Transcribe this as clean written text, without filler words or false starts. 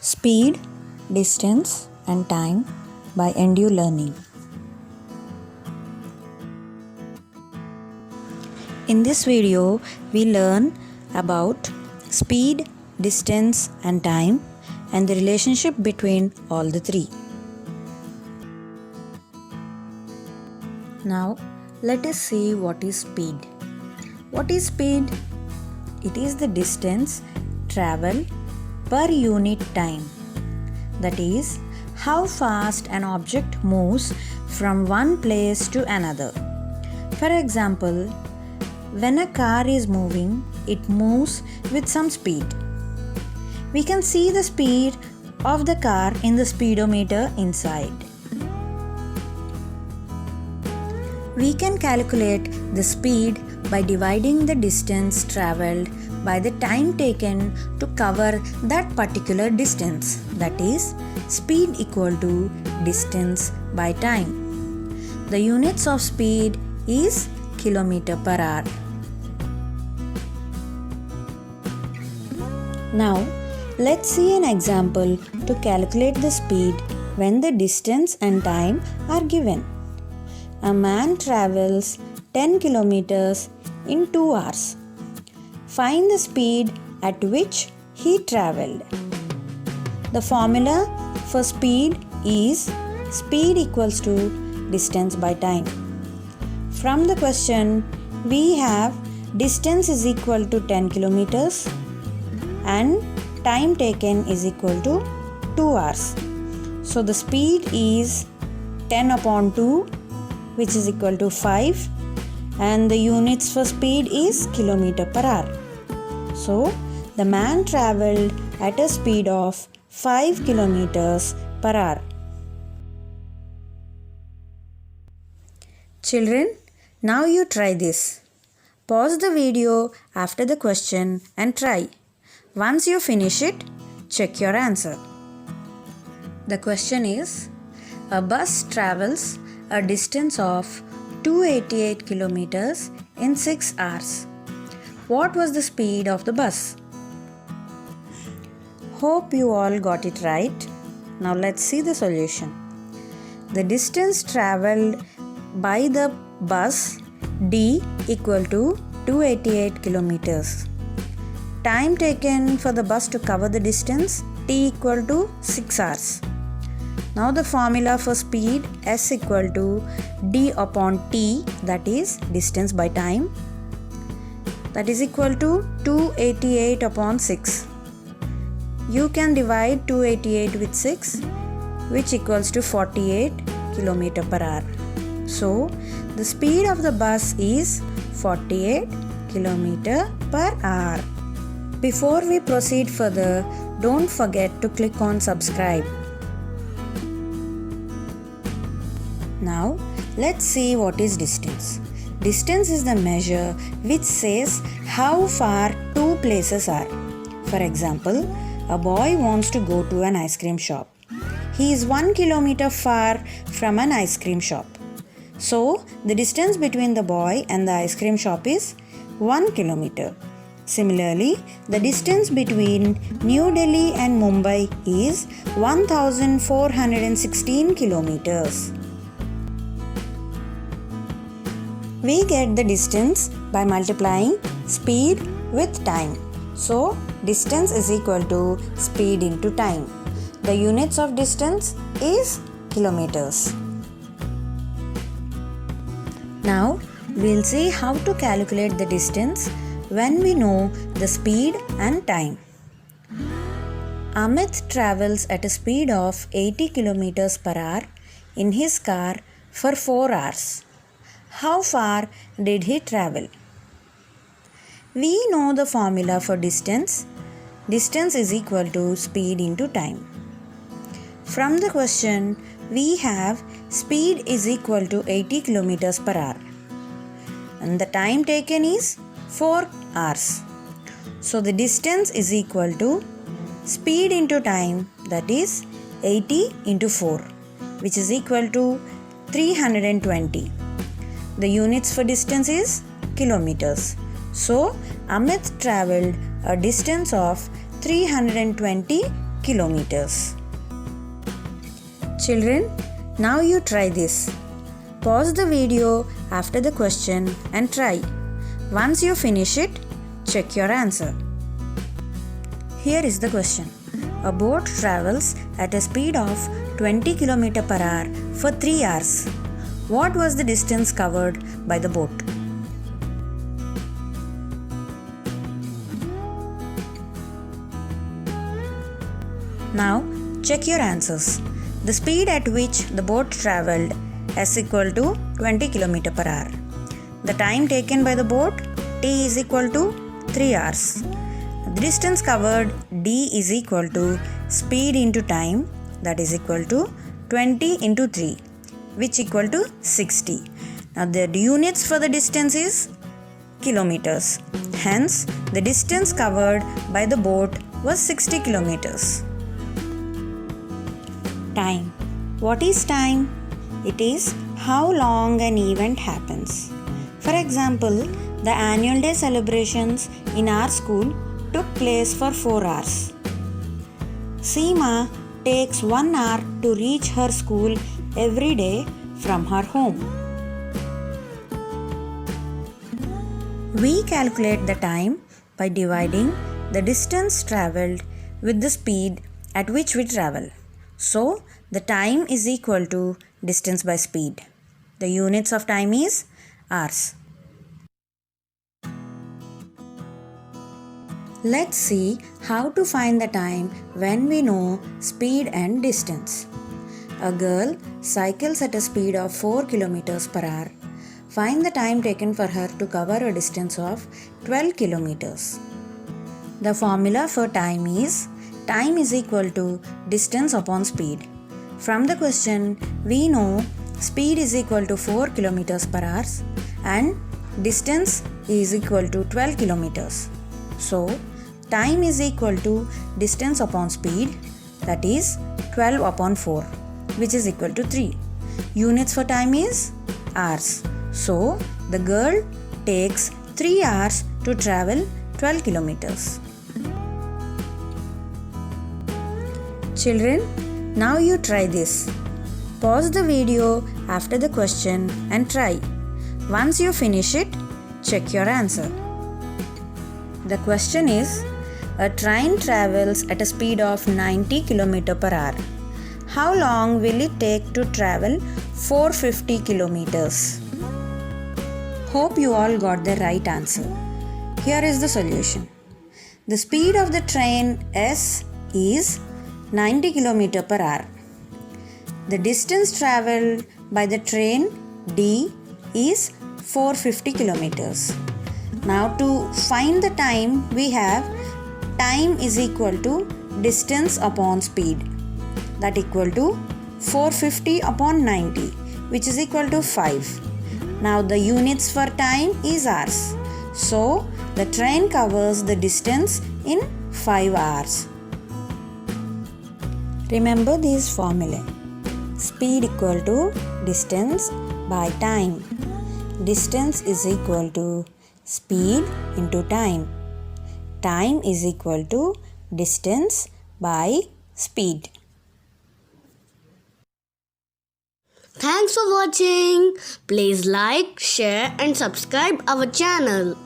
Speed, Distance and Time by Endu Learning. In this video, we learn about speed, distance and time and the relationship between all the three. Now, let us see what is speed. What is speed? It is the distance traveled per unit time. That is, how fast an object moves from one place to another. For example, when a car is moving, it moves with some speed. We can see the speed of the car in the speedometer inside. We can calculate the speed by dividing the distance traveled by the time taken to cover that particular distance. That is, speed equal to distance by time. The units of speed is kilometer per hour. Now, let's see an example to calculate the speed when the distance and time are given. A man travels 10 kilometers in 2 hours. Find the speed at which he travelled. The formula for speed is speed equals to distance by time. From the question, we have distance is equal to 10 kilometers and time taken is equal to 2 hours. So the speed is 10 upon 2, which is equal to 5, and the units for speed is kilometer per hour. So, the man travelled at a speed of 5 kilometers per hour. Children, now you try this. Pause the video after the question and try. Once you finish it, check your answer. The question is, a bus travels a distance of 288 kilometers in 6 hours. What was the speed of the bus? Hope you all got it right. Now let's see the solution. The distance travelled by the bus D equal to 288 kilometers. Time taken for the bus to cover the distance T equal to 6 hours. Now the formula for speed S equal to D upon T, that is distance by time, that is equal to 288 upon 6. You can divide 288 with 6, which equals to 48 km per hour. So the speed of the bus is 48 km per hour. Before we proceed further, don't forget to click on subscribe. Now, let's see what is distance. Distance is the measure which says how far two places are. For example, a boy wants to go to an ice cream shop. He is 1 kilometer far from an ice cream shop. So, the distance between the boy and the ice cream shop is 1 kilometer. Similarly, the distance between New Delhi and Mumbai is 1416 kilometers. We get the distance by multiplying speed with time. So, distance is equal to speed into time. The units of distance is kilometers. Now, we'll see how to calculate the distance when we know the speed and time. Amit travels at a speed of 80 kilometers per hour in his car for 4 hours. How far did he travel? We know the formula for distance. Distance is equal to speed into time. From the question, we have speed is equal to 80 kilometers per hour. And the time taken is 4 hours. So the distance is equal to speed into time, that is 80 into 4, which is equal to 320. The units for distance is kilometers. So, Amit travelled a distance of 320 kilometers. Children, now you try this. Pause the video after the question and try. Once you finish it, check your answer. Here is the question. A boat travels at a speed of 20 km per hour for 3 hours. What was the distance covered by the boat? Now check your answers. The speed at which the boat travelled is equal to 20 km per hour. The time taken by the boat T is equal to 3 hours. The distance covered D is equal to speed into time, that is equal to 20 into 3, which equal to 60. Now the units for the distance is kilometers. Hence the distance covered by the boat was 60 kilometers. Time. What is time? It is how long an event happens. For example, the annual day celebrations in our school took place for 4 hours. Seema takes 1 hour to reach her school every day from her home. We calculate the time by dividing the distance travelled with the speed at which we travel. So, the time is equal to distance by speed. The units of time is hours. Let's see how to find the time when we know speed and distance. A girl cycles at a speed of 4 km per hour. Find the time taken for her to cover a distance of 12 km. The formula for time is equal to distance upon speed. From the question, we know speed is equal to 4 km per hour and distance is equal to 12 km. So, time is equal to distance upon speed, that is 12 upon 4, which is equal to 3. Units for time is hours. So, the girl takes 3 hours to travel 12 kilometers. Children, now you try this. Pause the video after the question and try. Once you finish it, check your answer. The question is, a train travels at a speed of 90 km per hour. How long will it take to travel 450 kilometers? Hope you all got the right answer. Here is the solution. The speed of the train S is 90 km per hour. The distance travelled by the train D is 450 kilometers. Now to find the time, we have time is equal to distance upon speed, that equal to 450 upon 90, which is equal to 5. Now the units for time is hours. So the train covers the distance in 5 hours. Remember these formulae. Speed equal to distance by time. Distance is equal to speed into time. Time is equal to distance by speed. Thanks for watching. Please like, share and subscribe our channel.